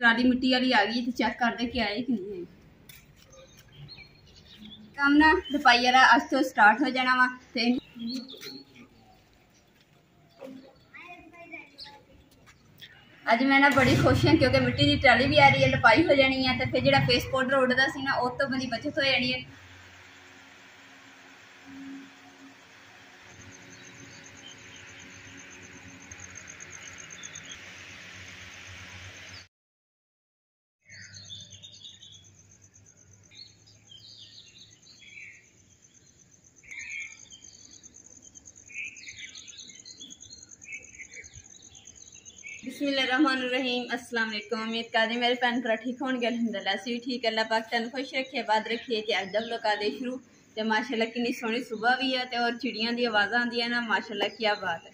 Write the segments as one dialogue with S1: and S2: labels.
S1: Trolley मिट्टी वाली आ गई तो चेक कर दे कि आए कि नहीं आए। काम ना रपाई वाला अज तो स्टार्ट हो जाना वा। अज मैं ना बड़ी खुश हाँ क्योंकि मिट्टी की ट्राली भी आ रही है, लपाई हो जानी है, तो फिर जो फेस पाउडर उड़ता सी ना उस तो बड़ी बचत हो जानी है। बिस्मिल्लाहिर्रहमानिर्रहीम। अस्सलाम वालेकुम। उम्मीद करते मेरे भैन भरा ठीक होंगे। अल्हम्दुलिल्लाह असीं भी ठीक। अल्लाह पाक तुहानूं खुश रखे, आबाद रखे। तो अज दा व्लॉग आदे शुरू। तो माशाअल्लाह कितनी सोहनी सुबह भी है, तो और चिड़ियां दी आवाज़ां आंदियां ना, माशाअल्लाह क्या बात है।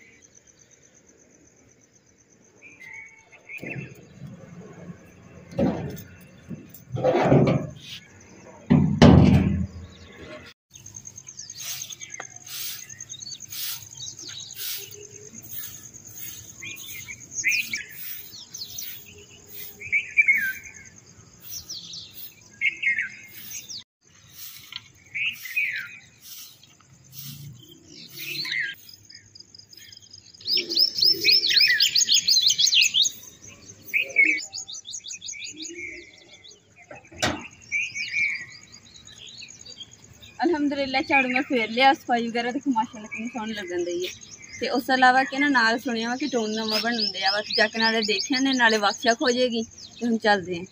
S1: अल्हम्दुलिल्लाह झाड़ू मैं फेर लिया, सफाई वगैरह देखो माशाअल्लाह कितनी सोहनी लगन दी है। तो उस अलावा कि ना नाल सुनिया वा कि टोन नवा बनन दिया वा, जाके नाले देखिया ने नाले वाकशक हो जाएगी। तो हम चलते हैं।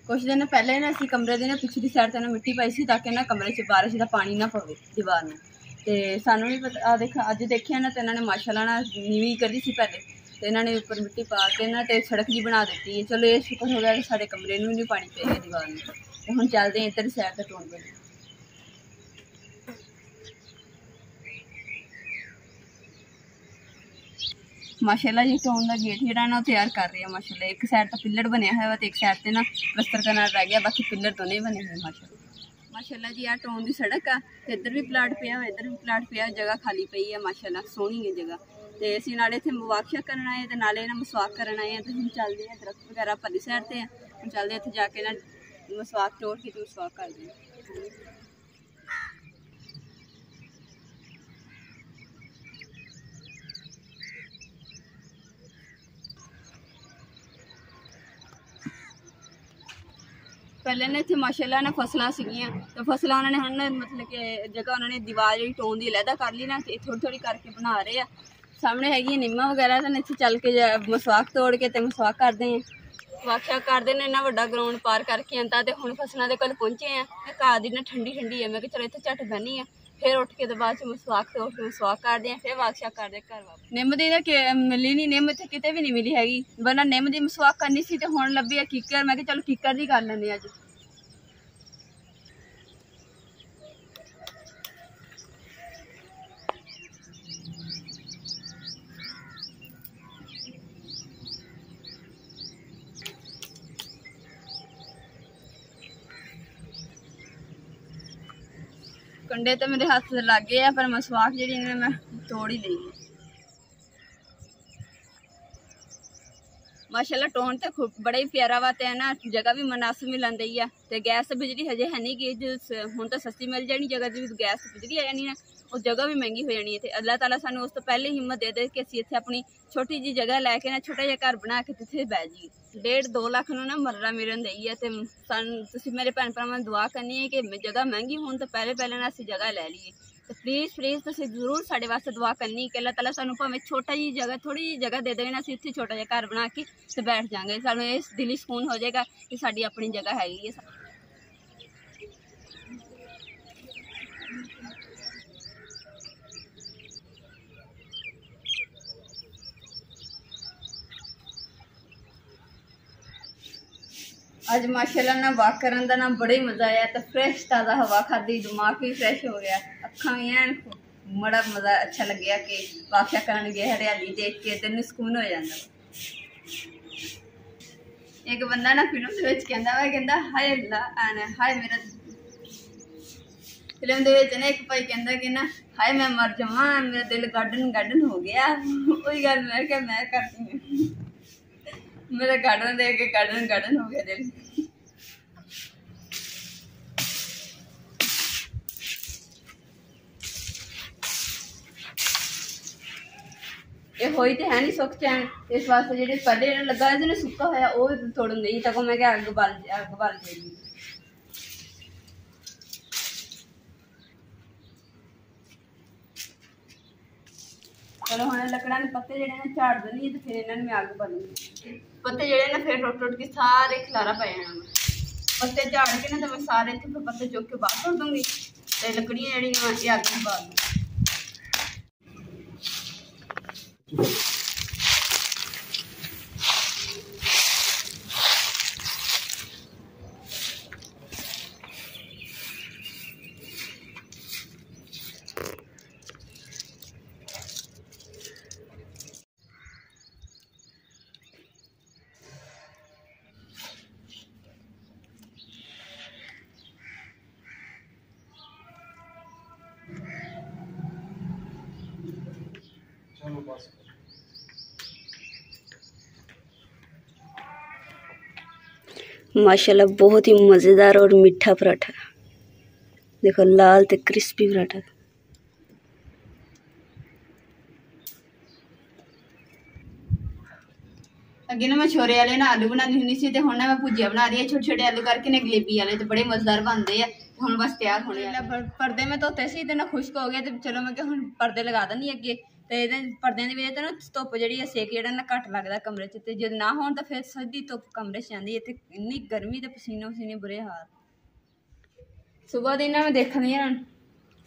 S1: कुछ दिन पहले ना असीं कमरे की ना पिछली साइड से ना मिट्टी पाई सी ताकि ना कमरे च बारिश का पानी ना पवे दीवार में। तो सानू भी पता देखा अज देखिया ना, तो इन्होंने माशाअल्लाह ना नीवी करी सी पहले, तो इन्होंने उपर मिट्टी पा के ना तो सड़क जी बना दी है। चलो ये शुक्र हो गया कि साढ़े कमरे में नहीं पानी पे गया दीवार में। तो हम चलते हैं इधर साइड से टोन पर। माशाअल्लाह जी टोन का गेट जो ना तैयार कर रहे हैं माशाअल्लाह। एक साइड तो पिलर बनया हुआ है, तो एक साइड से ना प्लस्तर करना रह गया, बाकी पिलर तो नहीं बने हुए माशाअल्लाह। माशाअल्लाह जी आ टोन की सड़क आ, तो इधर भी प्लाट पिया, इधर भी प्लाट पिया, जगह खाली पई है माशाअल्लाह सोहनी है जगह। तो असीं नाले इत्थे वाकशक करन आए, तो नाले ना मसवाक करन आए हैं। तो हम चलते हैं दरख्त वगैरह परली साइड से हैं, हम चलते हैं इत्थे जाके ना मसवाक तोड़ के तो मसवाक करते हैं। पहले ने इतने माशाअल्लाह ना फसलां सीगियां, तो फसलां उन्होंने हम मतलब कि जगह उन्होंने दीवार जी टोन की अलहदा कर ली ना, तो थोड़ी थोड़ी करके बना रहे हैं। सामने हैगी निम्मा वगैरह, तो इतने चल के मसवाक तोड़ के तो मसवाक करते हैं। वाकशक करते हैं इन्ना वड्डा ग्राउंड पार करके आंदा, तो हुण फसलों के कोल पहुंचे हैं। घाह दी ना ठंडी ठंडी है, मैं कि चलो इतने झट बहनी है, फिर उठ के तो बाद मसवाक तोड़ के मसवाक करते हैं, फिर वाकशक करते घर वापस। निम्म दी ना मिली नहीं, निम्म इत्थे किते भी नहीं मिली हैगी, वरना निम्म दी मसवाक करनी सी, तो हुण लभी है कीकर। मैं कि चलो कीकर दी कर लैंदे अज। कंडे तो मेरे हाथ से लग गए हैं, पर मसवाक जी मैं तोड़ ही ली है। माशाअल्लाह टोन तो खूब बड़ा ही प्यारा वा, तो ना जगह भी मुनासिब मिलन दी है। तो गैस बिजली हजे है नहीं गई, जो हुण तो सस्ती मिल जानी जगह भी, गैस बिजली आ जानी है, और जगह भी महंगी हो जानी है। तो अल्लाह ताला सानू उस तो पहले हिम्मत दे दे कि असीं इत्थे अपनी छोटी जी जगह लैके ना छोटा जिहा घर बना के तिथे बह जाइए। 1.5-2 लाख ना मर्रा मिलन दी है। तो तुसीं मेरे भैन भरावां दुआ करनी है कि जगह महंगी होण तो पहले पहले ना असीं जगह लै लईए। तो प्लीज़ प्लीज़ तुसीं जरूर साडे वास्ते दुआ करनी कि अल्लाह ताला सानू भावें छोटा जी जगह थोड़ी जी जगह दे देवे ना, असीं इत्थे छोटा जिहा घर बना के तो बैठ जाएंगे। सानू इस दिली सुकून हो जाएगा कि साडी अपनी जगह हैगी है। अज माशाअल्लाह ना वॉक करन दा ना बड़ा ही मज़ा आया। तो फ्रैश ताज़ा हवा खाधी, दिमाग भी फ्रैश हो गया, अखा भी ऐन बड़ा मज़ा अच्छा लग्या कि वाकशा करन गए, हरियाली देख के दिल नूं सुकून हो जाता। एक बंदा ना फिल्म कहता हाय अल्लाह हाय मेरा फिल्म ਦੇ ਵਿੱਚ ਨਾ ਇੱਕ ਭਾਈ ਕਹਿੰਦਾ ਕਿ ਨਾ ਹਾਏ ਮੈਂ ਮਰ ਜਾਵਾਂ ਮੇਰਾ ਦਿਲ ਗਾਰਡਨ ਹੋ ਗਿਆ ਉਹੀ ਗੱਲ ਮੈਂ ਕਿਹਾ ਮੈਂ ਕਰਦੀ ਹਾਂ ਮੇਰਾ ਗਾਰਡਨ ਦੇਖ ਕੇ ਗਾਰਡਨ ਹੋ ਗਿਆ ਦਿਲ ਇਹ ਹੋਈ ਤੇ ਹੈ ਨਹੀਂ ਸੁੱਕ ਚੈਨ ਇਸ ਵਾਸਤੇ ਜਿਹੜੇ ਪਹਿਲੇ ਲੱਗਾ ਇਹਦੇ ਨੇ ਸੁੱਕਾ ਹੋਇਆ ਉਹ ਤੋੜਨ ਗਈ ਤਾਂ ਮੈਂ ਕਿਹਾ ਅੱਗ ਬਲ ਜਾਏਗੀ चलो हम लकड़ा ने पत्ते जड़े ने झाड़ देनी तो फिर इन्होंने मैं अग बालूंगी पत्ते जड़े ना फिर टुट के सारे खिलारा पै जाना पत्ते झाड़ के ना तो मैं सारे इतने फिर पत्ते चुक के बाहर सुट दूंगी तो लकड़ियाँ जड़ियाँ ये अग में बाल दूंगी
S2: माशाल्लाह बहुत ही मज़ेदार और मीठा पराठा देखो लाल ते क्रिस्पी पराठा
S1: अगे ना मैं छोरे वाले ना आलू बनानी होनी सी ते हुण ना मैं भुजिया बना रही है छोटे छोटे आलू करके ना गलेबी वाले तो बड़े मज़ेदार बनते हैं हुण बस तैयार होने पर्दे में धोते सी ते ना खुश्क हो गए तो चलो मैं हुण पर्दे लगा देनी अगे तो ये पर्दे की वजह तो ना धुप्प जी सेक जो ना घट लगता कमरे च जो ना हो तो फिर सीधी धुप्प कमरे च आती इतने इन्नी गर्मी तो पसीनो पसीने बुरे हाल सुबह दिन मैं देखनी है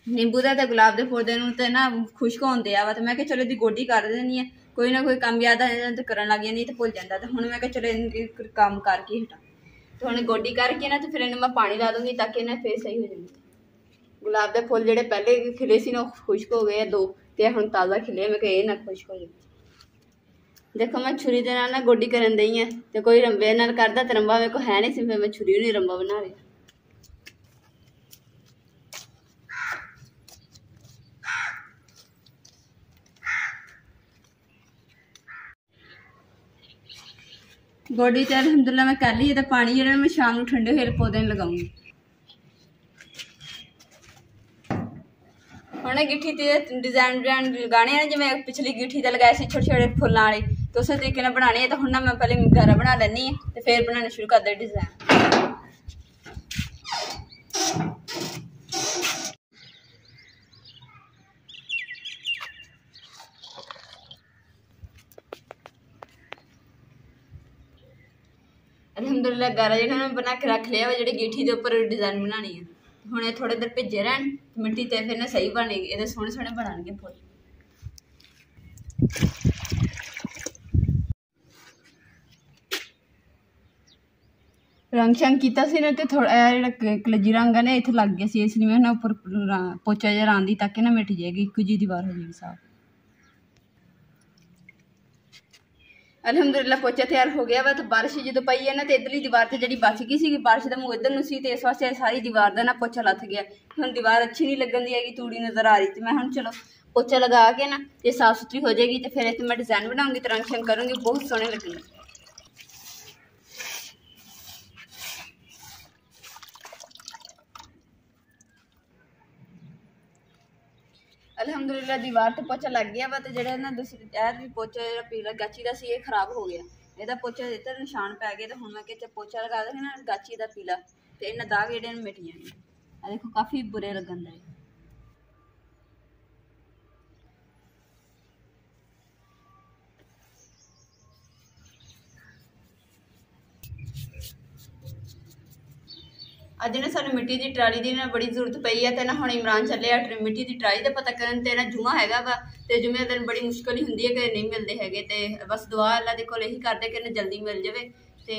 S1: नींबू का तो गुलाब के पौधे तो ना खुश्क होते आ तो मैं चलो इसकी गोडी कर देनी है कोई ना कोई काम याद आ जाता तो करन लग जाती तो भुल जाता तो हुण मैं चलो काम करके हटा तो हुण गोडी करके ना तो फिर इन्हें मैं पानी ला दूँगी ताकि इन्हें फिर सही हो जाए गुलाब के फुल जोड़े पहले खिले से ना खुश्क हो गए दो ते हुण ताज़ा खिले मैं कहा ना खुश हो जाए देखो मैं छुरी दे नाल ना गोडी करन दई है तो कोई रंबे नाल करदा ते रंबा मेरे को है नहीं सी फिर मैं छुरी नहीं रंबा बना रही गोडी तो अलहमदुलिल्लाह मैं कर ली है तो पानी जो मैं शाम को ठंडे हुए पौधे लगाऊंगी हमने गिट्ठी ते डिजाइन लगाने हैं जिवें पिछली गिट्ठी ते लगाए सी छोटे छोटे फुल्लां वाले तो उस तरीके नाल बनाने तो हुण मैं पहले गारा बना लैनी है तो फिर बनाना शुरू कर दे डिजाइन अलहमदुलिल्लाह गारा जो मैं बना के रख लिया जी गिट्ठी के उपर डिजाइन बनानी है हुण ये थोड़े देर भिजे रहन मिट्टी ते फिर ना सही बनेगी ये सोहने सोहने बनणगे फुल रंग शंग किया ना तो थोड़ा जो कलजी रंग है ना इत्थे लग गया सी इसलिए मैं ना उपर पोचा जरा आंदी ताकि ना मिट जाएगी एक जी दीवार हो जाएगी साफ अलहमदुलिल्लाह पोचा तैयार हो गया वा तो बारिश जो पई है ना तो इधरली दीवार से जी बच गई सी बारिश का मुँह इधर सी तो इस वास्ते सारी दीवार का ना पोचा लथ गया हम दीवार अच्छी नहीं लगन दी है तूड़ी नज़र आ रही थी मैं हम चलो पोचा लगा के ना ये साफ सुथरी हो जाएगी तो फिर इतने मैं डिज़ाइन बनाऊंगी तो रंग शंग करूँगी बहुत सोहने लगेंगे अलहमदुलिल्लाह दीवार तो पोचा लग गया वा तो जो ना दूसरी पोचा जो पीला गाची का सी खराब हो गया यदा पोचा इधर निशान पै गए तो हम मैं क्या पोचा लगा देंगे ना गाची का पीला तो इन्हें दाग जोड़े मिट जाएंगे देखो काफ़ी बुरे लगन दे अज ना सानू मिट्टी की ट्राली की ना बड़ी जरूरत पई है तो ना हुण इमरान चले मिट्टी की ट्राली का पता करन ते ना जुमा हैगा वा ते जुमे दिन बड़ी मुश्किल ही हुंदी है कि नहीं मिलते हैगे ते बस दुआ अल्लाह दे कोल यही करदे कि जल्दी मिल जाए ते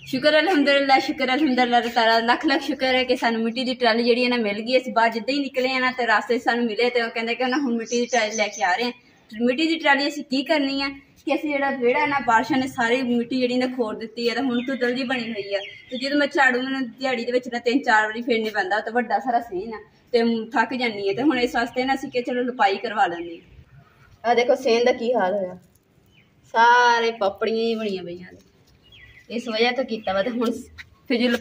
S1: शुक्र अल्हम्दुलिल्लाह ताला लख लख शुक्र है कि सानू मिट्टी की ट्राली जी ना मिल गई अस बाहर जिद्दां ही निकले हैं ना तो रास्ते सानू मिले तो कहते कि ना हुण मिट्टी की ट्राली लैके आ रहे हैं ਮਿੱਟੀ ਦੀ ਟਰਾਲੀ ਅਸੀਂ ਕੀ ਕਰਨੀ ਆ ਕਿ ਅਸੀਂ ਜਿਹੜਾ ਵਿਹੜਾ ਨਾ ਬਾਰਿਸ਼ਾਂ ਨੇ ਸਾਰੀ ਮਿੱਟੀ ਜਿਹੜੀ ਨੇ ਖੋਰ ਦਿੱਤੀ ਹੈ ਤੇ ਹੁਣ ਤੋਂ ਦਲਜੀ ਬਣੀ ਹੋਈ ਆ ਤੇ ਜਦੋਂ ਮੈਂ ਝਾੜੂ ਮੈਨੂੰ ਦਿਹਾੜੀ ਦੇ ਵਿੱਚ ਨਾ 3-4 ਵਾਰੀ ਫੇਰਨੇ ਪੈਂਦਾ ਤੇ ਵੱਡਾ ਸਾਰਾ ਸੀਨ ਆ ਤੇ ਥੱਕ ਜਾਂਦੀ ਹੈ ਤੇ ਹੁਣ ਇਸ ਵਾਸਤੇ ਨਾ ਅਸੀਂ ਕਿ ਚਲੋ ਲਪਾਈ ਕਰਵਾ ਲੈਂਦੇ ਆ। ਦੇਖੋ ਸੇਨ ਦਾ ਕੀ ਹਾਲ ਹੋਇਆ, ਸਾਰੇ ਪਾਪੜੀਆਂ ਹੀ ਬਣੀਆਂ ਪਈਆਂ ਨੇ ਇਸ ਵਜ੍ਹਾ ਤੋਂ ਕੀਤਾ ਵਾ। ਤੇ ਹੁਣ ਫਿਰ ਜੋ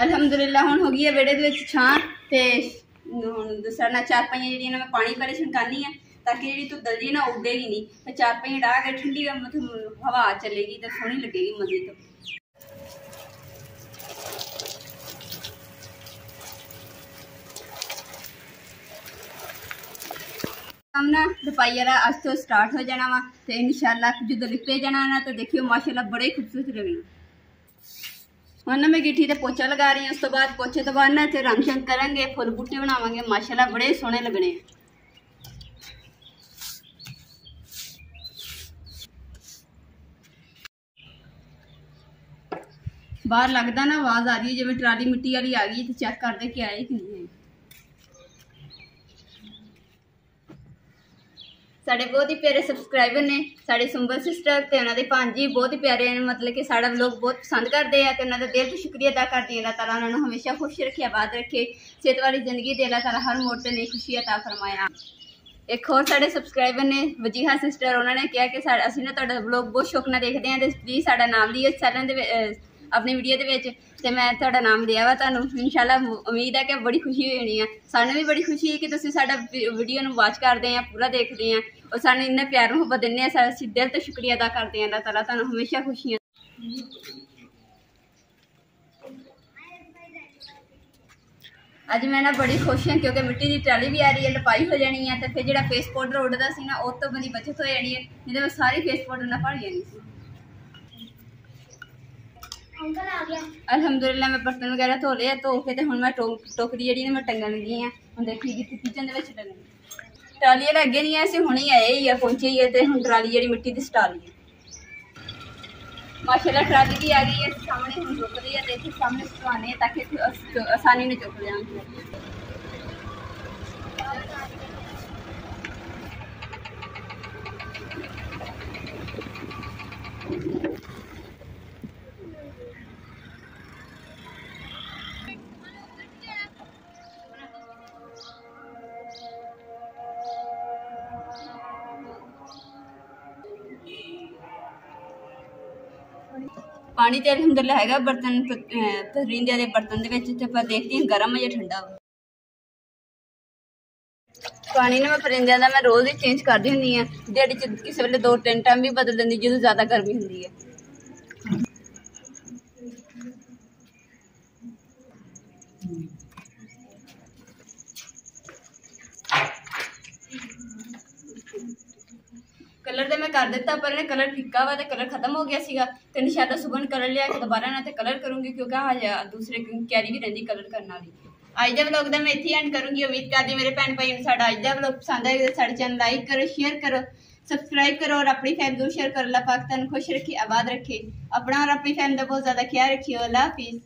S1: ਅਲਹਮਦੁਲਿਲਾ ਹੁਣ ਹੋ ਗਈ ਹੈ ਵਿਹੜੇ ਦੇ ਵਿੱਚ ਛਾਂ ਤੇ ਹੁਣ ਦੂਸਰਾ ਨਾ ਚਾਰਪਾਈਆਂ ਜਿਹੜੀਆਂ ਮੈਂ ਪਾਣੀ ਭਰੇ ਛਣਕਾਨੀ ਆ ਤਾਂ ਕਿ ਜਿਹੜੀ ਤੂੰ ਦਲਜੀ ਨਾ ਉੱਡੇਗੀ ਨਹੀਂ ਤੇ ਚਾਰਪਾਈਆਂ ਡਾਹ ਕੇ ਠੰਡੀ ਮਤਲਬ ਹਵਾ ਚੱਲੇਗੀ ਤੇ ਸੋਹਣੀ ਲੱਗੇਗੀ ਮਜ਼ੇ ਤੋਂ। ਕੰਮ ਨਾ ਲਪਾਈ वाला ਅੱਜ ਤੋਂ ਸਟਾਰਟ ਹੋ ਜਾਣਾ ਵਾ ਤੇ ਇਨਸ਼ਾਅੱਲਾ ਜਦੋਂ ਲਿਪੇ ਜਾਣਾ ਨਾ ਤਾਂ ਦੇਖਿਓ ਮਾਸ਼ਾਅੱਲਾ ਬੜੇ ਖੂਬਸੂਰਤ ਲੱਗਣੇ। ਹੁਣ ना मैं गिट्ठी ते पोचा लगा रही हूँ, उस तो बाद पोचे तो बाद ना इतने रंग शंग करेंगे, फुल बूटे बनावांगे, माशाल्लाह बड़े सोहने लगने। बाहर लगता ना आवाज़ आ रही है जिवें ट्राली मिट्टी वाली आ गई, तो चेक करते कि आए कि नहीं। साढ़े बहुत ही प्यारे सबसक्राइबर ने साढ़े सुंबल सिस्टर ते उन्होंने भांजी बहुत ही प्यारे ने, मतलब कि साड़ा व्लॉग बहुत पसंद करते हैं तो उन्होंने दिल तो शुक्रिया अदा करती है। अल्लाह ताला उन्होंने हमेशा खुश रखे, आबाद रखे, सेहत वाली जिंदगी दे। अल्लाह ताला हर मोड़ से नई खुशी अता फरमाया। एक होर साढ़े सबसक्राइबर ने वजीहा सिस्टर, उन्होंने कहा कि असीं ना तुहाडा व्लॉग बहुत शौक नाल देखते हैं तो प्लीज़ साडा नाम लियो चैनल दे अपनी वीडियो दे विच ते मैं तुहाडा नाम लिया वा तुहानूं। इंशाअल्लाह उम्मीद है कि बड़ी खुशी होनी है, सानूं भी बड़ी खुशी है कि तुसीं साडा वीडियो नूं वाच करदे हैं, पूरा देखदे हैं और सानूं इन्ना प्यार मुहब्बत दिंदे हैं। असीं दिल तो शुक्रिया अदा करते हैं। अल्लाह ताला तुहानूं हमेशा खुशियां। अज मैं ना बड़ी खुश हाँ क्योंकि मिट्टी की ट्राली भी आ रही है, लपाई हो जानी है तो फिर जो फेस पाउडर उड़ता सी ना उस तो बड़ी बचत हो जानी है, नहीं तो मैं सारी फेस पाउडर ना भर जानी सी। अल्हम्दुलिल्लाह मैं बर्तन वगैरह धो लिया, धो के तो हुण मैं टोकरी जी मैं टंगन लगी हाँ। हुण देखी कि किचन के टंगनी ट्राली वाला अगे नहीं है, असीं हुणे आए ही है, पहुंचे ही है तो हुण ट्राली जी मिट्टी की सटा ली है। माशाल्लाह ट्राली भी आ गई है सामने, हम चुक रही है देखिए सामने सुहाने ताकि आसानी ने चुक जाए। पानी तो अलहमदुलिल्लाह हैगा बर्तन परिंदे वाले बर्तन दे विच, ते पर देखती हैं गर्म है या ठंडा। पानी ना मैं परिंदे का मैं रोज़ ही चेंज करती हुंदी हां, दिहाड़ी च किसी वेले 2-3 टाइम भी बदल दिंदी जो ज़्यादा गर्मी हुंदी है। कलर तो मैं कर दिता पर कलर फिक्का वा, कलर खत्म हो गया सीगा ते इंशाअल्लाह सुबह कलर लिया के दोबारा ना कलर करूँगी क्योंकि हाँ दूसरे कैरी भी रही कलर करने वाली। अज का व्लॉग मैं इत्थे एंड करूँगी। उम्मीद करती मेरे भैन भाई साडा अज का व्लॉग पसंद आए तो साडे चैनल लाइक करो, शेयर करो, सबसक्राइब करो और अपनी फैमिली को शेयर करो। अल्लाह पाक तुहानूं खुश रखे, आबाद रखे, अपना और अपनी फैमिली का बहुत ज़्यादा ख्याल रखियो। अल्लाह हाफिज़।